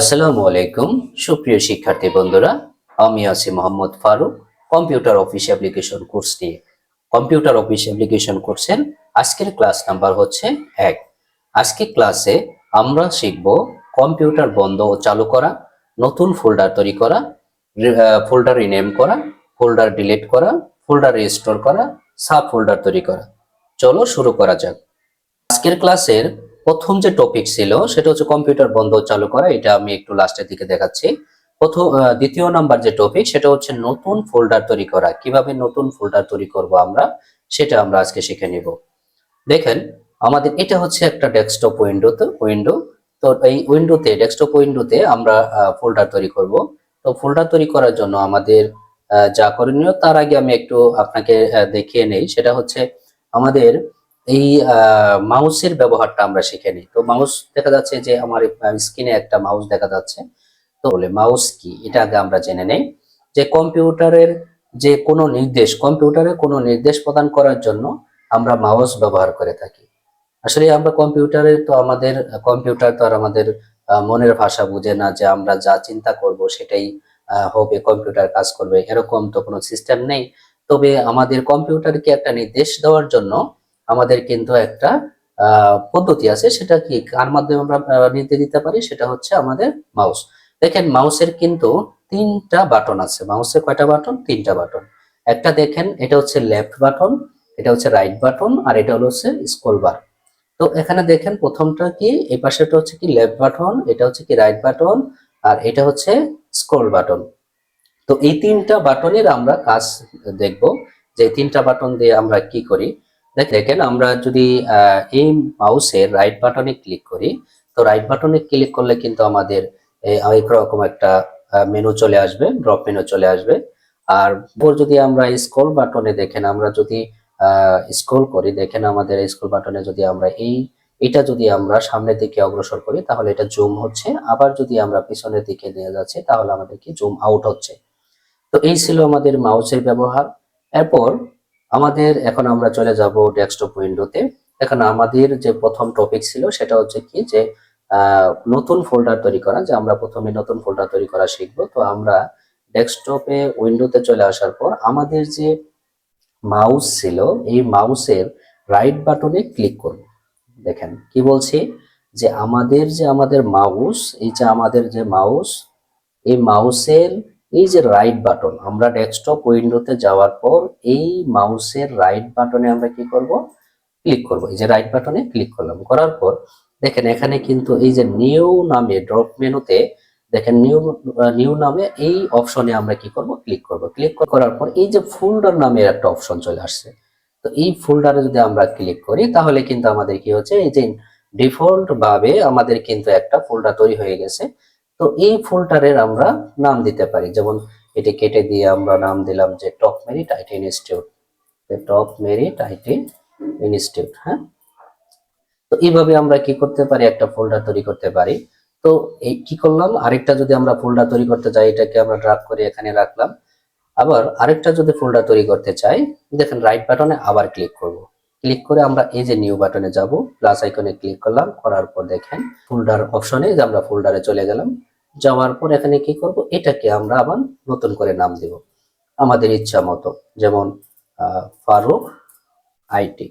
আসসালামু আলাইকুম সুপ্রিয় শিক্ষার্থী বন্ধুরা, আমি আছি Mohammad Faruk computer office application course নিয়ে। কম্পিউটার অফিস অ্যাপ্লিকেশন কোর্সের আজকের ক্লাস নাম্বার হচ্ছে 1। আজকে ক্লাসে আমরা শিখব কম্পিউটার বন্ধ ও চালু করা, নতুন ফোল্ডার তৈরি করা, ফোল্ডার রিনেম করা, ফোল্ডার ডিলিট করা, ফোল্ডার রিস্টোর করা, সাব ফোল্ডার তৈরি করা। চলো শুরু করা যাক। আজকের ক্লাসের প্রথম যে টপিক ছিল সেটা হচ্ছে কম্পিউটার বন্ধ ও চালু করা। এটা আমি একটু লাস্টের দিকে দেখাচ্ছি। দ্বিতীয় নাম্বার যে টপিক সেটা হচ্ছে নতুন ফোল্ডার তৈরি করা। কিভাবে নতুন ফোল্ডার তৈরি করব আমরা, সেটা আমরা আজকে শিখে নিব। দেখেন, আমাদের এটা হচ্ছে একটা ডেস্কটপ উইন্ডো। তো এই ডেস্কটপ উইন্ডোতে আমরা ফোল্ডার তৈরি করব। তো ফোল্ডার তৈরি করার জন্য আমাদের যা করণীয়, তার আগে আমি একটু আপনাকে দেখিয়ে নেই। সেটা হচ্ছে আমাদের এই মাউসের ব্যবহারটা আমরা শিখে নিই। তো মাউস দেখা যাচ্ছে যে আমার স্ক্রিনে একটা মাউস দেখা যাচ্ছে। তো বলে মাউস কি, এটা আগে আমরা জেনে নেই। যে কম্পিউটারে কোনো নির্দেশ প্রদান করার জন্য আমরা মাউস ব্যবহার করে থাকি। আসলে আমরা কম্পিউটার তো আর আমাদের মনের ভাষা বুঝে না, যে আমরা যা চিন্তা করব সেটাই হবে, কম্পিউটার কাজ করবে, এরকম তো কোনো সিস্টেম নেই। তবে আমাদের কম্পিউটারকে একটা নির্দেশ দেওয়ার জন্য আমাদের কিন্তু একটা পদ্ধতি আছে। সেটা কি, কার মাধ্যমে আমরা নির্দেশ দিতে পারি, সেটা হচ্ছে আমাদের মাউস। দেখেন, মাউসের কিন্তু তিনটা বাটন আছে। মাউসের কয়টা বাটন? তিনটা বাটন। একটা দেখেন, এটা হচ্ছে লেফট বাটন, এটা হচ্ছে রাইট বাটন, আর এটা হচ্ছে স্ক্রল বার। তো এখানে দেখেন, প্রথমটা কি, এই পাশেটা হচ্ছে কি লেফট বাটন, এটা হচ্ছে কি রাইট বাটন, আর এটা হচ্ছে স্ক্রল বাটন। তো এই তিনটা বাটনের আমরা কাজ দেখব, যে তিনটা বাটন দিয়ে আমরা কি করি। দেখেন, আমরা যদি এই মাউসের রাইট বাটনে ক্লিক করি, তো রাইট বাটনে ক্লিক করলে কিন্তু আমাদের এরকম একটা মেনু চলে আসবে, ড্রপ মেনু চলে আসবে। আর যদি আমরা স্ক্রল বাটনে দেখেন, আমরা যদি স্ক্রল করি, দেখেন আমাদের স্ক্রল বাটনে যদি আমরা এটা যদি আমরা সামনের দিকে অগ্রসর করি, তাহলে এটা জুম হচ্ছে। আবার যদি আমরা পিছনের দিকে নিয়ে যাচ্ছি, তাহলে আমাদের কি জুম আউট হচ্ছে। তো এই ছিল আমাদের মাউসের ব্যবহার। এরপর এখন আমরা চলে যাব ডেস্কটপ উইন্ডোতে। এখন আমাদের যে প্রথম টপিক ছিল সেটা হচ্ছে কি, যে নতুন ফোল্ডার তৈরি করা। যে আমরা প্রথমে নতুন ফোল্ডার তৈরি করা শিখবো। তো আমরা ডেস্কটপে উইন্ডোতে চলে আসার পর আমাদের যে মাউস ছিল, এই মাউসের রাইট বাটনে ক্লিক করব। দেখেন কি বলছি, যে আমাদের মাউস, এই মাউসের এই যে রাইট বাটন, আমরা ডেস্কটপ উইন্ডোতে যাওয়ার পর এই মাউসের রাইট বাটনে আমরা কি করব, ক্লিক করব। এই যে রাইট বাটনে ক্লিক করলাম, করার পর দেখেন এখানে কিন্তু এই যে নিউ নামে ড্রপ মেনুতে দেখেন নিউ নামে এই অপশনে আমরা কি করব, ক্লিক করব। ক্লিক করার পর এই যে ফোল্ডার নামের একটা অপশন চলে আসছে। তো এই ফোল্ডারে যদি আমরা ক্লিক করি, তাহলে কিন্তু আমাদের কি হচ্ছে, এই যে ডিফল্ট ভাবে আমাদের কিন্তু একটা ফোল্ডার তৈরি হয়ে গেছে। তো এই ফোল্ডারের আমরা নাম দিতে পারি। যেমন এটি কেটে দিয়ে আমরা নাম দিলাম যে top merit IT institute. Top merit IT institute, হ্যাঁ। তো এইভাবে আমরা কি করতে পারি, একটা ফোল্ডার তৈরি করতে পারি। তো এই কি করলাম, আরেকটা যদি আমরা ফোল্ডার তৈরি করতে চাই, এটাকে আমরা ড্রাগ করে এখানে রাখলাম। আবার আরেকটা যদি ফোল্ডার তৈরি করতে চাই, দেখেন রাইট বাটনে আবার ক্লিক করব। ক্লিক করে আমরা এই যে নিউ বাটনে যাব, প্লাস আইকনে ক্লিক করলাম, করার পর দেখেন ফোল্ডার অপশনে যে আমরা ফোল্ডারে চলে গেলাম। যাওয়ার পর এখানে কি করব, এটাকে আমরা আবার নতুন করে নাম দেব আমাদের ইচ্ছা মতো। যেমন ফারুক আইটি।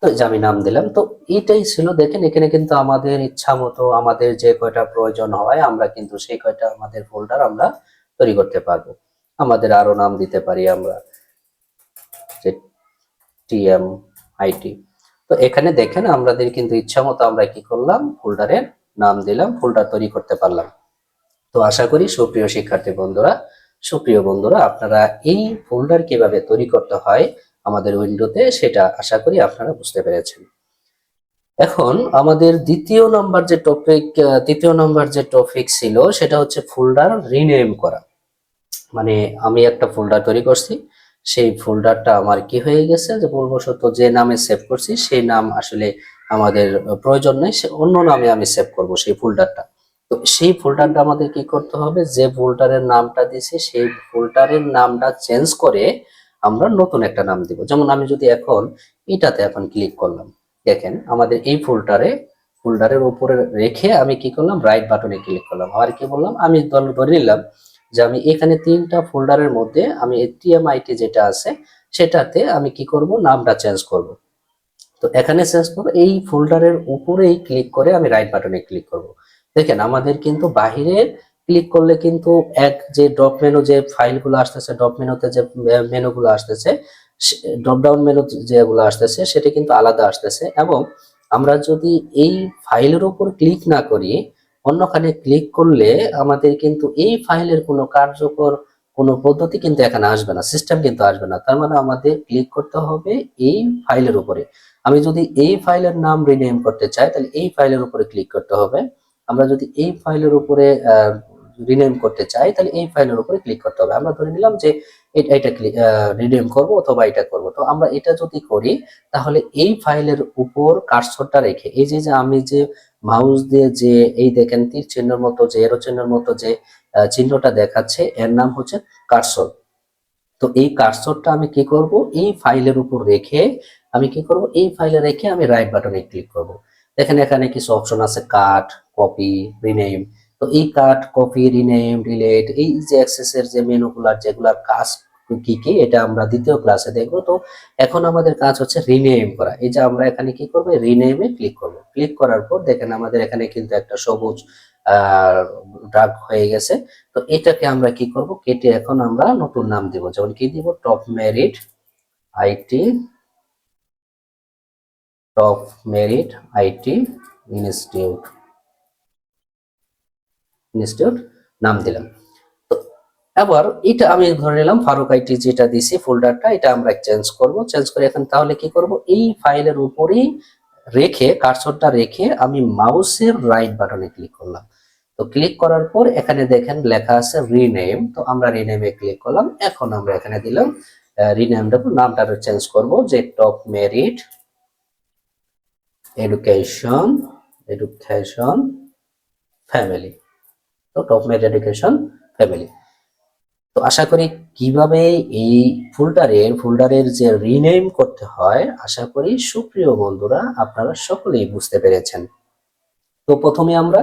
তো যে আমি নাম দিলাম। তো এটাই ছিল। দেখেন এখানে কিন্তু আমাদের ইচ্ছা মতো আমাদের যে কয়টা প্রয়োজন হয়, আমরা কিন্তু সেই কয়টা আমাদের ফোল্ডার আমরা তৈরি করতে পারবো। আমাদের আরো নাম দিতে পারি আমরা, যে টিএম আইটি। তো এখানে দেখেন আমাদের কিন্তু ইচ্ছা মতো আমরা কি করলাম, ফোল্ডারের নাম দিলাম, ফোল্ডার তৈরি করতে পারলাম। তো আশা করি সুপ্রিয় বন্ধুরা আপনারা এই ফোল্ডার কিভাবে তৈরি করতে হয় আমাদের উইন্ডোতে, সেটা আশা করি আপনারা বুঝতে পেরেছেন। এখন আমাদের তৃতীয় নাম্বার যে টপিক ছিল সেটা হচ্ছে ফোল্ডার রিনেম করা। মানে আমি একটা ফোল্ডার তৈরি করছি, সেই ফোল্ডারটা আমার কি হয়ে গেছে, যে ভুলবশত যে নামে সেভ করছি সেই নাম আসলে আমাদের প্রয়োজন নেই, সে অন্য নামে আমি সেভ করব সেই ফোল্ডারটা। তো সেই ফোল্ডারটা আমাদের কি করতে হবে, যে ফোল্ডারের নামটা দিয়েছি সেই ফোল্ডারের নামটা চেঞ্জ করে আমরা নতুন একটা নাম দিব। যেমন আমি যদি এখন এটাতে ক্লিক করলাম, দেখেন আমাদের এই ফোল্ডারে ফোল্ডারের উপরে রেখে আমি কি করলাম, রাইট বাটনে ক্লিক করলাম। আবার কি বললাম, আমি ধরে নিলাম যে আমি এখানে 3টা ফোল্ডারের মধ্যে আমি টিএমআইটি যেটা আছে সেটাতে আমি কি করব, নামটা চেঞ্জ করব। তো এখানে চেঞ্জ করব, এই ফোল্ডারের উপরেই ক্লিক করে আমি রাইট বাটনে ক্লিক করব। দেখেন আমাদের কিন্তু বাহিরে ক্লিক করলে কিন্তু এক যে ড্রপ মেনু, যে ফাইলগুলো আসতেছে ড্রপ মেনুতে, যে মেনুগুলো আসতেছে, ড্রপ ডাউন মেনু যেগুলো আসতেছে সেটা কিন্তু আলাদা আসতেছে। এবং আমরা যদি এই ফাইলের উপর ক্লিক না করি, অন্যখানে ক্লিক করলে আমাদের কিন্তু এই ফাইলের কোনো কার্যকর কোনো পদ্ধতি কিন্তু এখানে আসবে না, সিস্টেম কিন্তু আসবে না। তার মানে আমাদের ক্লিক করতে হবে এই ফাইলের উপরে। আমি যদি এই ফাইলের নাম রিনেম করতে চাই তাহলে এই ফাইলের উপরে ক্লিক করতে হবে। আমরা যদি এই ফাইলের উপরে রিনেম করতে চাই তাহলে এই ফাইলের উপরে ক্লিক করতে হবে। আমরা ধরে নিলাম যে এটা রিনেম করব অথবা এটা করব। তো আমরা এটা যদি করি তাহলে এই ফাইলের উপর কার্সরটা রেখে, এই যে যে আমি যে মাউস দিয়ে যে এই দেখেন তীর চিহ্নের মতো, যে এরো চিহ্নের মতো যে চিহ্নটা দেখাচ্ছে, এর নাম হচ্ছে কার্সর। তো এই কার্সরটা আমি কি করব, এই ফাইলের উপর রেখে আমি কি করব, এই ফাইলে রেখে আমি রাইট বাটনে ক্লিক করব। দেখেন এখানে কিছু অপশন আছে, কাট, কপি, রিনেম। তো এই কাট, কপি, রিনেম, ডিলিট, এই যে অ্যাক্সেসের যে মেনুগুলার যেগুলার কাজ কি কি, এটা আমরা দ্বিতীয় ক্লাসে দেখবো। তো এখন আমাদের কাজ হচ্ছে রিনেম করা। এই যে আমরা এখানে কি করব, রিনেমে ক্লিক করব। ক্লিক করার পর দেখেন আমাদের এখানে কিন্তু একটা সবুজ দাগ হয়ে গেছে। তো এটাকে আমরা কি করব, কেটে এখন আমরা নতুন নাম দিব। যেমন কি দিব, top merit IT, top merit IT institute, institute নাম দিলাম। তো এবার এটা আমি ধরে নিলাম ফারুক আইটি যেটা দিছি ফোল্ডারটা, এটা আমরা চেঞ্জ করব। চেঞ্জ করে এখন তাহলে কি করব, এই ফাইলের উপরেই রেখে কার্সরটা রেখে আমি মাউসের রাইট বাটনে ক্লিক করলাম। তো ক্লিক করার পর এখানে দেখেন লেখা আছে রিনেম। তো আমরা রিনেমে ক্লিক করলাম। এখন আমরা এখানে দিলাম রিনেম দেবো, নামটা চেঞ্জ করব যে top merit education, education family. তো টপ মেরিট এডুকেশন ফ্যামিলি। তো আশা করি কিভাবে এই ফোল্ডারের যে রিনেম করতে হয়, আশা করি সুপ্রিয় বন্ধুরা আপনারা সকলেই বুঝতে পেরেছেন। তো প্রথমে আমরা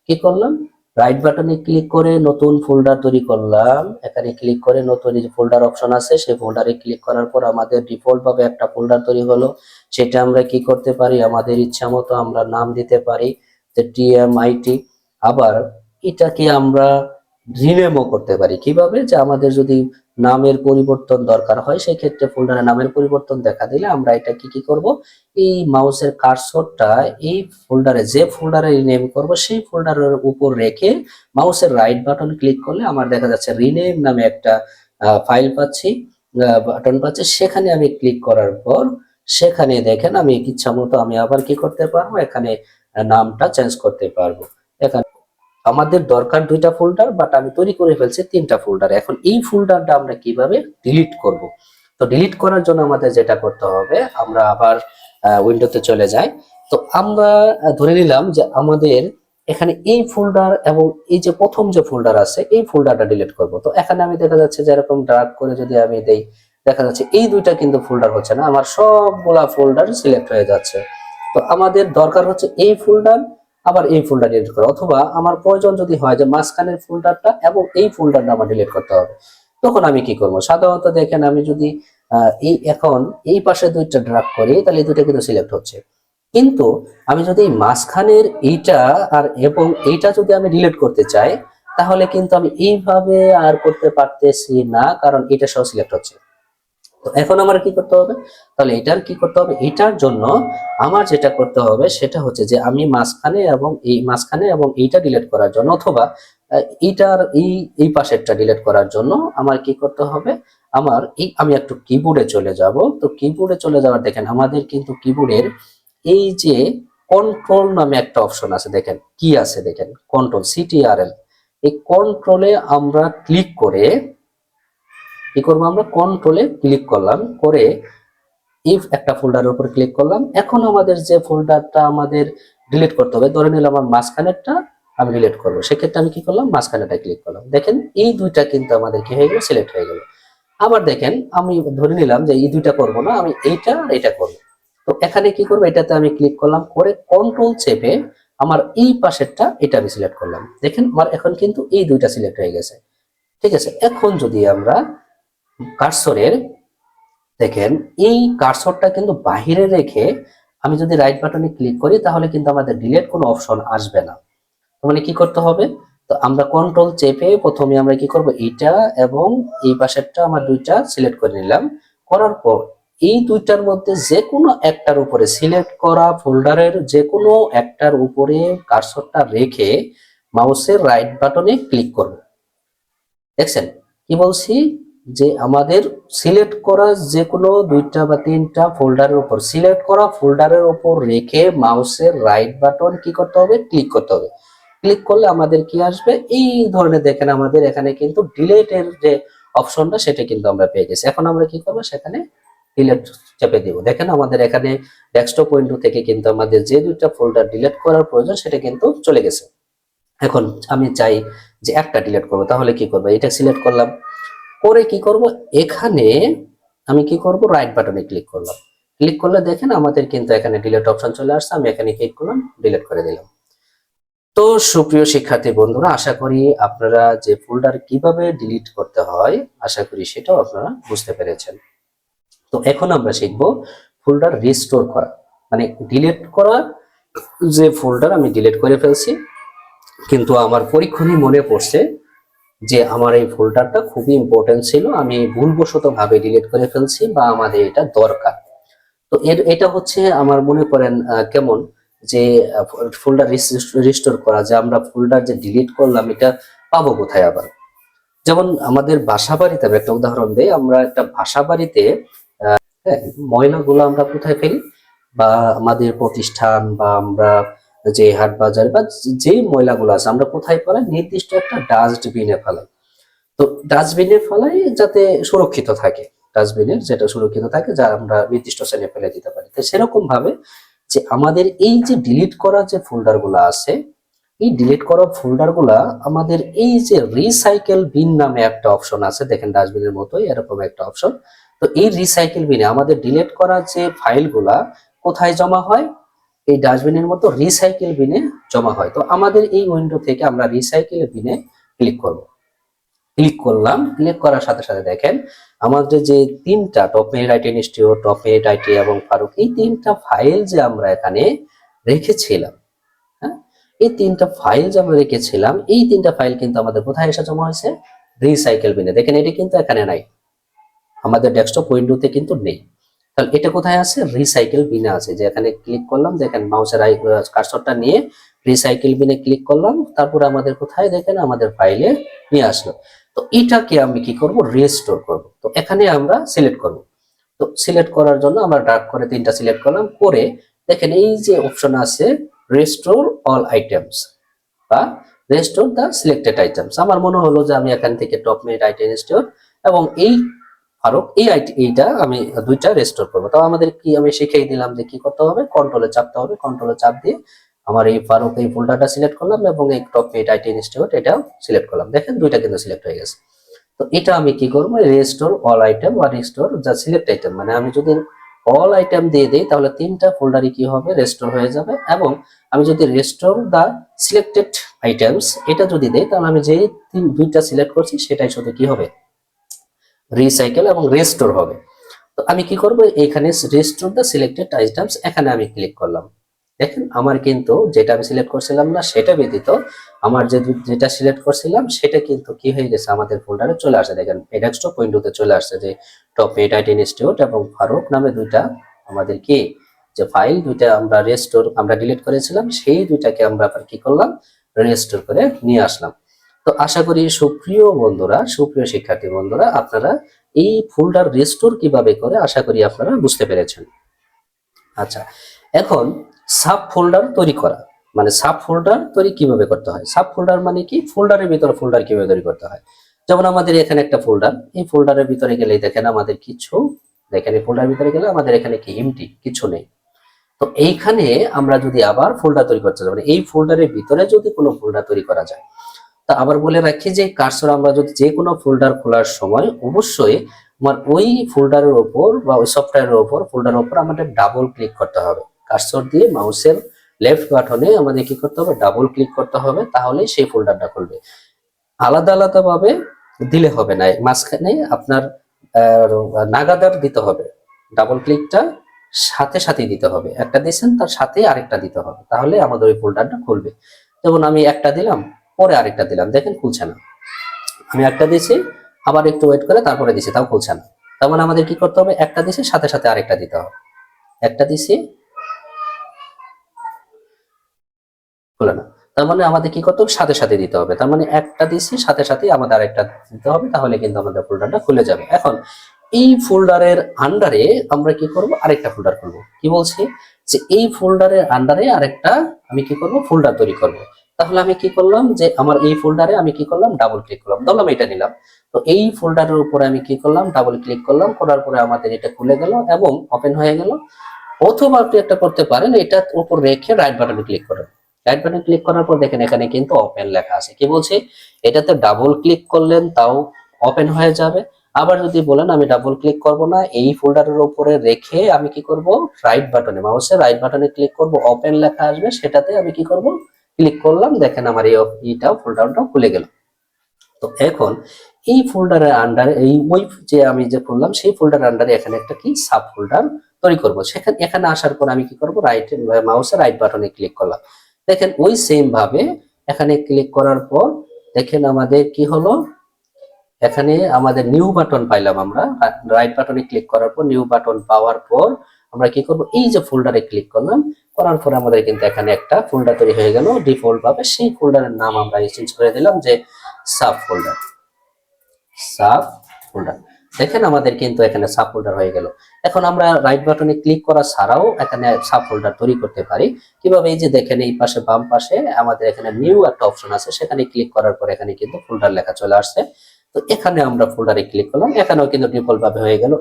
কি করলাম, রাইট বাটনে ক্লিক করে নতুন ফোল্ডার তৈরি করলাম। এখানে ক্লিক করে নতুন যে ফোল্ডার অপশন আছে সেই ফোল্ডারে ক্লিক করার পর আমাদের ডিফল্ট ভাবে একটা ফোল্ডার তৈরি হলো। সেটা আমরা কি করতে পারি, আমাদের ইচ্ছা মতো আমরা নাম দিতে পারি যে টিএমআইটি। আবার এটাকে আমরা রিনেমও করতে পারি। কিভাবে, যে আমাদের যদি নামের পরিবর্তন দরকার হয় সেই ক্ষেত্রে ফোল্ডারে নামের পরিবর্তন দেখা দিলে আমরা এটা কি করব, এই মাউসের কার্সরটা এই ফোল্ডারে, যে ফোল্ডারে রিনেম করব সেই ফোল্ডারের উপর রেখে মাউসের রাইট বাটন ক্লিক করলে আমার দেখা যাচ্ছে রিনেম নামে একটা ফাইল পাচ্ছি, বাটন পাচ্ছি। সেখানে আমি ক্লিক করার পর সেখানে দেখেন আমি ইচ্ছা মতো আমি আবার কি করতে পারবো, এখানে নামটা চেঞ্জ করতে পারবো। এখানে আমাদের দরকার 2টা ফোল্ডার, বাট আমি তৈরি করে ফেলছি 3টা ফোল্ডার। এখন এই ফোল্ডারটা আমরা কিভাবে ডিলিট করব। তো ডিলিট করার জন্য আমাদের যেটা করতে হবে, আমরা আবার উইন্ডোতে চলে যাই। তো আমরা ধরে নিলাম যে আমাদের এখানে এই ফোল্ডার এবং এই যে প্রথম যে ফোল্ডার আছে এই ফোল্ডারটা ডিলিট করব। তো এখানে আমি দেখা যাচ্ছে যে এরকম ড্রাগ করে যদি আমি দেই, দেখা যাচ্ছে এই দুইটা কিন্তু ফোল্ডার হচ্ছে না, আমার সবগুলা ফোল্ডার সিলেক্ট হয়ে যাচ্ছে। তো আমাদের দরকার হচ্ছে এই ফোল্ডার আবার এই ফোল্ডার ডিলিট করা, অথবা আমার প্রয়োজন যদি হয় যে মাঝখানের ফোল্ডারটা এবং এই ফোল্ডারটা আমার ডিলিট করতে হবে, তখন আমি কি করব। সাধারণত দেখেন আমি যদি এই এখন এই পাশে দুইটা ড্রাগ করি তাহলে এই দুইটা কিন্তু সিলেক্ট হচ্ছে। কিন্তু আমি যদি এই মাঝখানের এইটা আর এবং এইটা যদি আমি ডিলিট করতে চাই তাহলে কিন্তু আমি এইভাবে আর করতে পারতেছি না, কারণ এটা সহ সিলেক্ট হচ্ছে। তো এখন আমার কি করতে হবে, তাহলে এটার কি করতে হবে, এটার জন্য আমার যেটা করতে হবে সেটা হচ্ছে যে আমি মাঝখানে এবং এইটা ডিলিট করার জন্য, অথবা এইটার এই পাশেরটা ডিলিট করার জন্য আমার কি করতে হবে, আমার আমি একটু কিবোর্ডে চলে যাব। তো কিবোর্ডে চলে যাওয়ার দেখেন আমাদের কিন্তু কিবোর্ডের এই যে কন্ট্রোল নামে একটা অপশন আছে, দেখেন কি আছে, দেখেন কন্ট্রোল CTRL। এই কন্ট্রোলে আমরা ক্লিক করে কি করবো, আমরা কন্ট্রোলে ক্লিক করলাম, করে ইফ একটা ফোল্ডারের উপর ক্লিক করলাম। এখন আমাদের যে ফোল্ডারটা আমাদের ডিলিট করতে হবে, ধরে নিলাম আমার মাঝখানেরটা আমি ডিলিট করবো, সেক্ষেত্রে আমি কি করলাম, মাঝখানেটা ক্লিক করলাম। দেখেন এই দুইটা কিন্তু আমাদের কি হয়ে গেল, সিলেক্ট হয়ে গেল। আবার দেখেন আমি ধরে নিলাম যে এই দুইটা করব না, আমি এইটা আর এটা করবো। তো এখানে কি করবো, এটাতে আমি ক্লিক করলাম, করে কন্ট্রোল চেপে আমার এই পাশেরটা এটা আমি সিলেক্ট করলাম। দেখেন আমার এখন কিন্তু এই দুইটা সিলেক্ট হয়ে গেছে। ঠিক আছে, এখন যদি আমরা কার্সরের দেখেন এই কার্সরটা কিন্তু বাহিরে রেখে আমি যদি রাইট বাটনে ক্লিক করি তাহলে কিন্তু আমাদের ডিলিট কোনো অপশন আসবে না। মানে কি করতে হবে, তো আমরা কন্ট্রোল চেপে প্রথমে আমরা কি করব, এইটা এবং এই পাশেরটা আমার দুইটা সিলেক্ট করে নিলাম। করার পর এই দুইটার মধ্যে যে কোনো একটার উপরে সিলেক্ট করা ফোল্ডারের যে কোনো একটার উপরে কার্সরটা রেখে মাউসের রাইট বাটনে ক্লিক করব। দেখছেন কি বলছি, যে আমাদের সিলেক্ট করা যে কোনো দুইটা বা তিনটা ফোল্ডারের উপর সিলেক্ট করা ফোল্ডারের উপর রেখে মাউসের রাইট বাটন কি করতে হবে, ক্লিক করতে হবে। ক্লিক করলে আমাদের কি আসবে, এই ধরনের দেখেন আমাদের এখানে কিন্তু ডিলিটের যে অপশনটা সেটা কিন্তু আমরা পেয়ে গেছি। এখন আমরা কি করব, সেখানে ডিলিট চেপে দিব। দেখেন আমাদের এখানে ডেস্কটপ উইন্ডো থেকে কিন্তু আমাদের যে দুইটা ফোল্ডার ডিলিট করার প্রয়োজন সেটা কিন্তু চলে গেছে। এখন আমি চাই যে একটা ডিলিট করব, তাহলে কি করব, এটা সিলেক্ট করলাম, করে কি করব, এখানে আমি কি করব, রাইট বাটনে ক্লিক করলাম। ক্লিক করলে দেখেন আমাদের কিন্তু এখানে ডিলিট অপশন চলে আসছে, আমি এখানে ক্লিক করলাম, ডিলিট করে দিলাম। তো সুপ্রিয় শিক্ষার্থী বন্ধুরা, আশা করি আপনারা যে ফোল্ডার কিভাবে ডিলিট করতে হয় আশা করি সেটাও আপনারা বুঝতে পেরেছেন। তো এখন আমরা শিখব ফোল্ডার রিস্টোর করা, মানে ডিলিট করা যে ফোল্ডার আমি ডিলিট করে ফেলছি কিন্তু আমার পরীক্ষণে মনে পড়ছে যে আমার এই ফোল্ডারটা খুবই ইম্পর্টেন্ট ছিল, আমি ভুলবশত ভাবে ডিলিট করে ফেলছি বা আমাদের এটা দরকার। তো এটা হচ্ছে আমার মনে করেন কেমন যে ফোল্ডার রিস্টোর করা, যে আমরা ফোল্ডার যে ডিলিট করলাম এটা পাবো কোথায় আবার। যেমন আমাদের বাসা বাড়িতে, আমি একটা উদাহরণ দেই, আমরা একটা বাসা বাড়িতে হ্যাঁ, ময়লাগুলো আমরা কোথায় ফেলি, বা আমাদের প্রতিষ্ঠান বা আমরা যে হাট বাজার বা যেই ময়লাগুলো আছে আমরা কোথায় ফেলাই, নির্দিষ্ট একটা ডাস্টবিনে ফেলাই। তো ডাস্টবিনে ফেলাই যাতে সুরক্ষিত থাকে, ডাস্টবিনের যেটা সুরক্ষিত থাকে যা আমরা নির্দিষ্ট স্থানে ফেলে দিতে পারি। তো সেরকম ভাবে যে আমাদের এই যে ডিলিট করা যে ফোল্ডার গুলা আছে, এই ডিলিট করা ফোল্ডার গুলা আমাদের এই যে রিসাইকেল বিন নামে একটা অপশন আছে, দেখেন ডাস্টবিনের মতোই এরকম একটা অপশন। তো এই রিসাইকেল বিনে আমাদের ডিলিট করা যে ফাইলগুলা কোথায় জমা হয়, এই ডাস্টবিনের মতো রিসাইকেল বিনে জমা হয়। তো আমাদের এই উইন্ডো থেকে আমরা রিসাইকেল বিনে ক্লিক করব। ক্লিক করলাম, ক্লিক করার সাথে সাথে দেখেন আমাদের যে তিনটা top merit IT institute, top merit IT এবং ফারুক, এই তিনটা ফাইল যে আমরা এখানে রেখেছিলাম, হ্যাঁ, এই তিনটা ফাইল যে আমরা রেখেছিলাম এই তিনটা ফাইল কিন্তু আমাদের কোথায় এসে জমা হয়েছে, রিসাইকেল বিনে। দেখেন এটা কিন্তু এখানে নাই, আমাদের ডেস্কটপ উইন্ডোতে কিন্তু নেই। তাহলে এটা কোথায় আছে, রিসাইকেল বিনে আছে। যে এখানে ক্লিক করলাম, দেখেন মাউসের কার্সরটা নিয়ে রিসাইকেল বিনে ক্লিক করলাম, তারপরে আমাদের কোথায় দেখেন আমাদের ফাইলে নিয়ে আসলো। তো এটাকে আমি কি করব, রিস্টোর করব। তো এখানে আমরা সিলেক্ট করব। তো সিলেক্ট করার জন্য আমরা ডার্ক করে তিনটা সিলেক্ট করলাম, করে দেখেন এই যে অপশন আছে রিস্টোর অল আইটেমস বা রেস্টোর দ্য সিলেক্টেড আইটেমস, আমার মনে হলো যে আমি এখান থেকে টপ মেরিট আইটি ইনস্টিটিউট এবং এই ফারুক এইটা আমি দুইটা রেস্টোর করবো। তো আমাদের কি আমি শিখিয়ে দিলাম যে কি করতে হবে, কন্ট্রোলে চাপতে হবে, কন্ট্রোলে চাপ দিয়ে আমার এই ফারুক এই ফোল্ডারটা সিলেক্ট করলাম এবং এই টপ মেরিট আইটি ইনস্টিটিউট এটাও সিলেক্ট করলাম। দেখেন দুইটা কিন্তু সিলেক্ট হয়ে গেছে। তো এটা আমি কি করবো, রেস্টোর অল আইটেম বা রেস্টোর যা সিলেক্ট আইটেম, মানে আমি যদি অল আইটেম দিয়ে দিই তাহলে তিনটা ফোল্ডারই কি হবে, রেস্টোর হয়ে যাবে। এবং আমি যদি রেস্টোর দা সিলেক্টেড আইটেমস এটা যদি দেই তাহলে আমি যেই দুইটা সিলেক্ট করছি সেটাই শুধু কি হবে, রিসাইকেল এবং রেস্টোর হবে। তো আমি কি করব, এখানে রেস্টোর দা সিলেক্টেড আইটেমস এখানে আমি ক্লিক করলাম। দেখেন আমার কিন্তু যেটা আমি সিলেক্ট করছিলাম না সেটা ব্যতীত আমার যেটা সিলেক্ট করছিলাম সেটা কিন্তু কি হয়ে গেছে, আমাদের ফোল্ডারে চলে আসে। দেখেন ডেস্কটপ উইন্ডোতে চলে আসছে যে টপ মেরিট আইটি ইনস্টিটিউট এবং ফারুক নামে দুইটা আমাদের কি যে ফাইল দুইটা আমরা আমরা ডিলিট করেছিলাম, সেই দুইটাকে আমরা আবার কি করলাম, রেস্টোর করে নিয়ে আসলাম। তো আশা করি সুপ্রিয় বন্ধুরা, সুপ্রিয় শিক্ষার্থী বন্ধুরা, আপনারা এই ফোল্ডার রেস্টোর কিভাবে করে আশা করি আপনারা বুঝতে পেরেছেন। আচ্ছা, এখন সাব ফোল্ডার তৈরি করা, মানে সাব ফোল্ডার তৈরি কিভাবে করতে হয়। সাব ফোল্ডার মানে কি, ফোল্ডারের ভিতরে ফোল্ডার কিভাবে তৈরি করতে হয়। যেমন আমাদের এখানে একটা ফোল্ডার, এই ফোল্ডারের ভিতরে গেলেই দেখেন আমাদের কিছু, দেখেন এই ফোল্ডারের ভিতরে গেলে আমাদের এখানে কি এমটি, কিছু নেই। তো এইখানে আমরা যদি আবার ফোল্ডার তৈরি করতে চাই, মানে এই ফোল্ডারের ভিতরে যদি কোনো ফোল্ডার তৈরি করা যায়, তা আবার বলে রাখি যে কার্সর আমরা যদি যে কোনো ফোল্ডার খোলার সময় অবশ্যই আমার ওই ফোল্ডারের উপর বা ওই সফটওয়্যারের উপর ফোল্ডারের উপর আমাদের ডাবল ক্লিক করতে হবে। কার্সর দিয়ে মাউসের লেফট বাটনে আমাদের কি করতে হবে, ডাবল ক্লিক করতে হবে, তাহলে সেই ফোল্ডারটা খুলবে। আলাদা আলাদা ভাবে দিলে হবে না, মাঝখানে আপনার নাগাদার দিতে হবে। ডাবল ক্লিকটা সাথে সাথে দিতে হবে, একটা দিয়েছেন তার সাথে আরেকটা দিতে হবে, তাহলে আমাদের ওই ফোল্ডারটা খুলবে। যেমন আমি একটা দিলাম, পরে আরেকটা দিলাম, দেখেন খুলছে না। আমি একটা দিয়েছি, আবার একটু ওয়েট করে তারপরে দিছি, তাও খুলছে না। তার মানে আমাদের কি করতে হবে, একটা দিছি সাথে সাথে আরেকটা দিতে হবে। একটা দিছি, খুলে না, তার মানে আমাদের কি করতে হবে, সাথে সাথে দিতে হবে। তার মানে একটা দিছি সাথে সাথে আমাদের আরেকটা দিতে হবে, তাহলে কিন্তু আমাদের ফোল্ডারটা খুলে যাবে। এখন এই ফোল্ডারের আন্ডারে আমরা কি করব, আরেকটা ফোল্ডার খুলবো। কি বলছি, যে এই ফোল্ডারের আন্ডারে আরেকটা আমি কি করব, ফোল্ডার তৈরি করব। তাহলে আমি কি করলাম, যে আমার এই ফোল্ডারে আমি কি করলাম, ডাবল ক্লিক করলাম, ধরলাম এটা নিলাম। তো এই ফোল্ডারের উপরে আমি কি করলাম, ডাবল ক্লিক করলাম, করার পরে আমাদের এটা খুলে গেল এবং ওপেন হয়ে গেল। অথবা আপনি একটা করতে পারেন, এটার উপর রেখে রাইট বাটনে ক্লিক করেন। রাইট বাটনে ক্লিক করার পর দেখেন এখানে কিন্তু ওপেন লেখা আছে। কি বলছি, এটাতে ডাবল ক্লিক করলেন তাও ওপেন হয়ে যাবে। আবার যদি বলেন আমি ডাবল ক্লিক করব না, এই ফোল্ডারের উপরে রেখে আমি কি করব, রাইট বাটনে, মাউসের রাইট বাটনে ক্লিক করব, ওপেন লেখা আসবে, সেটাতে আমি কি করব, ক্লিক করলাম, দেখেন আমার এইটাও ফোল্ডারটাও খুলে গেল। তো এখন এই ফোল্ডারের আন্ডারে এই ওই যে আমি যে করলাম সেই ফোল্ডারের আন্ডারে এখানে একটা কি সাব ফোল্ডার তৈরি করব। সেখানে এখানে আসার পর আমি কি করব, রাইট মাউসের রাইট বাটনে ক্লিক করলাম। দেখেন ওই সেম ভাবে এখানে ক্লিক করার পর দেখেন আমাদের কি হলো, এখানে আমাদের নিউ বাটন পাইলাম। আমরা রাইট বাটনে ক্লিক করার পর, নিউ বাটন পাওয়ার পর আমরা কি করব, এই যে ফোল্ডারে ক্লিক করলাম, করার পর আমাদের কিন্তু এখানে একটা ফোল্ডার তৈরি হয়ে গেল ডিফল্ট ভাবে। সেই ফোল্ডারের নাম আমরা চেঞ্জ করে দিলাম যে সাব ফোল্ডার। সাব ফোল্ডার, দেখেন আমাদের কিন্তু এখানে সাব ফোল্ডার হয়ে গেল। এখন আমরা রাইট বাটনে ক্লিক করা ছাড়াও এখানে সাব ফোল্ডার তৈরি করতে পারি। কিভাবে, এই যে দেখেন এই পাশে বাম পাশে আমাদের এখানে নিউ একটা অপশন আছে, সেখানে ক্লিক করার পর এখানে কিন্তু ফোল্ডার লেখা চলে আসছে। তো এখানে আমরা ফোল্ডারে ক্লিক করলাম, এখানেও কিন্তু ডিফল্ট ভাবে হয়ে গেল।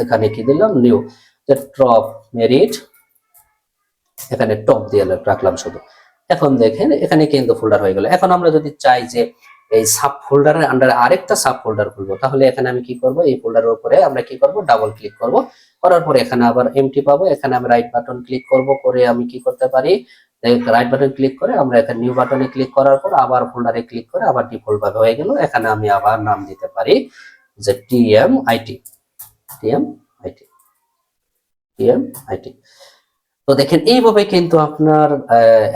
এখানে কি দিলাম, নিউ, যে টপ মেরিট, এখানে টপ দিয়ে রাখলাম শুধু। এখন দেখেন এখানে কিন্তু ফোল্ডার হয়ে গেল। এখন আমরা যদি চাই যে এই সাব ফোল্ডারের আন্ডারে আরেকটা সাব ফোল্ডার খুলবো, তাহলে এখানে আমি কি করব, এই ফোল্ডারের উপরে আমরা কি করব, ডাবল ক্লিক করব। করার পরে এখানে আবার এমটি পাবো, এখানে আমি রাইট বাটন ক্লিক করব, করে আমি কি করতে পারি, রাইট বাটন ক্লিক করে আমরা এখানে নিউ বাটনে ক্লিক করার পর আবার ফোল্ডারে ক্লিক করে আবার ডিফল্ট ভাবে হয়ে গেল। এখানে আমি আবার নাম দিতে পারি যে টিএমআইটি, টিএমআইটি, টিএমআইটি। তো দেখেন এইভাবে কিন্তু আপনার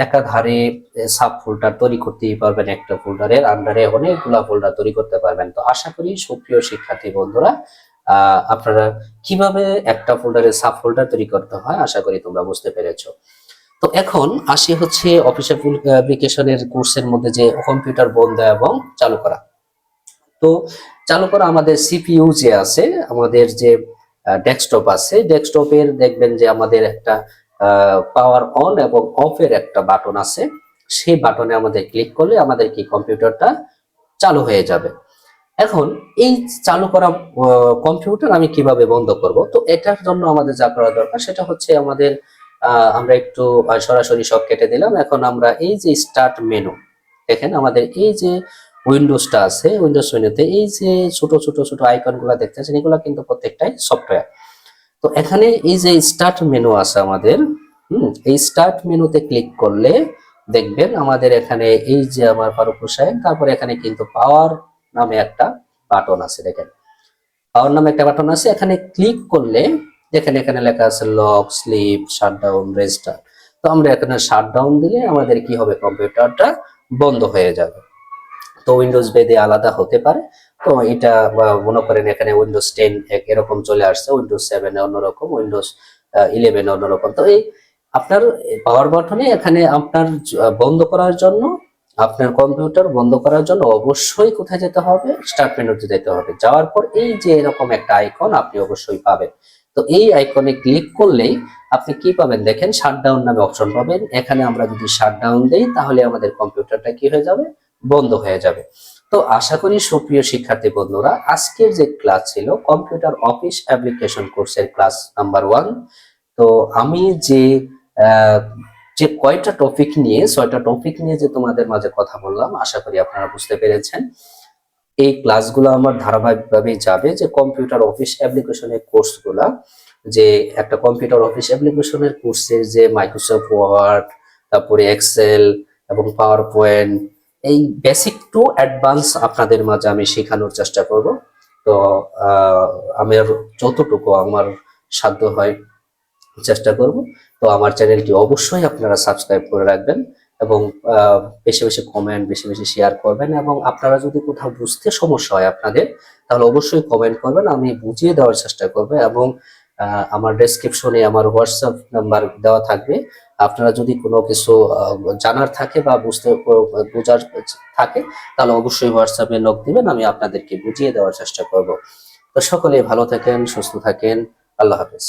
একাধারে সাব ফোল্ডার তৈরি করতেই পারবেন, একটা ফোল্ডারের আন্ডারে অনেকগুলা ফোল্ডার তৈরি করতে পারবেন। তো আশা করি সুপ্রিয় শিক্ষার্থী বন্ধুরা, আপনারা কিভাবে একটা ফোল্ডারে সাব ফোল্ডার তৈরি করতে হয় আশা করি তোমরা বুঝতে পেরেছো। তো এখন আসি হচ্ছে অফিস অ্যাপ্লিকেশনের কোর্সের মধ্যে যে কম্পিউটার বন্ধ এবং চালু করা। তো চালু করা আমাদের সিপিইউ যে আছে, আমাদের যে ডেস্কটপ আছে, ডেস্কটপের দেখবেন যে আমাদের একটা পাওয়ার অন এবং অফ এর একটা বাটন আছে। সেই বাটনে আমাদের ক্লিক করলে আমাদের কি কম্পিউটারটা চালু হয়ে যাবে। এখন এই চালু করা কম্পিউটার আমি কিভাবে বন্ধ করব, তো এটার জন্য আমাদের যা করা দরকার সেটা হচ্ছে আমাদের আমরা একটু সরাসরি সব কেটে দিলাম। এখন আমরা এই যে স্টার্ট মেনু, দেখেন আমাদের এই যে উইন্ডোজটা আছে, উইন্ডোজ মেনুতে এই যে ছোট ছোট ছোট আইকন গুলা দেখতেছেন, এগুলো কিন্তু প্রত্যেকটাই সফটওয়্যার। তো এখানে এই যে স্টার্ট মেনু আছে আমাদের, এই স্টার্ট মেনুতে ক্লিক করলে দেখবেন আমাদের এখানে এই যে আমার ফারুক হোসেন, তারপরে এখানে কিন্তু পাওয়ার নামে একটা বাটন আছে। দেখেন পাওয়ার নামে একটা বাটন আছে, এখানে ক্লিক করলে দেখেন এখানে লেখা আছে লক, স্লিপ, শাটডাউন, রেস্টার্ট। তো আমরা এখানে শাটডাউন দিলে আমাদের কি হবে, কম্পিউটারটা বন্ধ হয়ে যাবে। তো উইন্ডোজ ভেদে আলাদা হতে পারে। তো এটা মনে করেন এখানে উইন্ডোজ 10 এরকম চলে আসছে, উইন্ডোজ 7 এ অন্যরকম, উইন্ডোজ 11 এ অন্যরকম। তো এই আপনার পাওয়ার বাটনে এখানে আপনার বন্ধ করার জন্য, আপনার কম্পিউটার বন্ধ করার জন্য অবশ্যই কোথায় যেতে হবে, স্টার্ট মেনুতে যেতে হবে। যাওয়ার পর এই যে এরকম একটা আইকন আপনি অবশ্যই পাবেন। তো এই আইকনে ক্লিক করলেই আপনি কি পাবেন, দেখেন শাটডাউন নামে অপশন পাবেন। এখানে আমরা যদি শাটডাউন দেই তাহলে আমাদের কম্পিউটারটা কি হয়ে যাবে, বন্ধ হয়ে যাবে। তো আশা করি সুপ্রিয় শিক্ষার্থী বন্ধুরা, আজকের যে ক্লাস ছিল কম্পিউটার অফিস অ্যাপ্লিকেশন কোর্সের ক্লাস নাম্বার 1। তো আমি যে যে কয়টা টপিক নিয়ে, 6টা টপিক নিয়ে যে তোমাদের মাঝে কথা বললাম, আশা করি আপনারা বুঝতে পেরেছেন। এই ক্লাসগুলো আমার ধারাবাহিকভাবেই যাবে, যে কম্পিউটার অফিস অ্যাপ্লিকেশনের কোর্সগুলা, যে একটা কম্পিউটার অফিস অ্যাপ্লিকেশনের কোর্সের যে মাইক্রোসফট ওয়ার্ড, তারপরে এক্সেল এবং পাওয়ার পয়েন্ট, এই বেসিক টু অ্যাডভান্স আপনাদের মাঝে আমি শেখানোর চেষ্টা করব। তো আমার যতটুকু আমার সাধ্য হয় চেষ্টা করব। তো আমার চ্যানেলটি অবশ্যই আপনারা সাবস্ক্রাইব করে রাখবেন, এবং বেশি বেশি কমেন্ট, বেশি বেশি শেয়ার করবেন, এবং আপনারা যদি কোথাও বুঝতে সমস্যা হয় আপনাদের, তাহলে অবশ্যই কমেন্ট করবেন, আমি বুঝিয়ে দেওয়ার চেষ্টা করব। এবং আমার ডেসক্রিপশনে আমার হোয়াটসঅ্যাপ নাম্বার দেওয়া থাকবে। আপনারা যদি কোনো কিছু জানার থাকে বা বোঝার থাকে, তাহলে অবশ্যই হোয়াটসঅ্যাপে নক দিবেন, আমি আপনাদেরকে বুঝিয়ে দেওয়ার চেষ্টা করব। তো সকলেই ভালো থাকেন, সুস্থ থাকেন। আল্লাহ হাফেজ।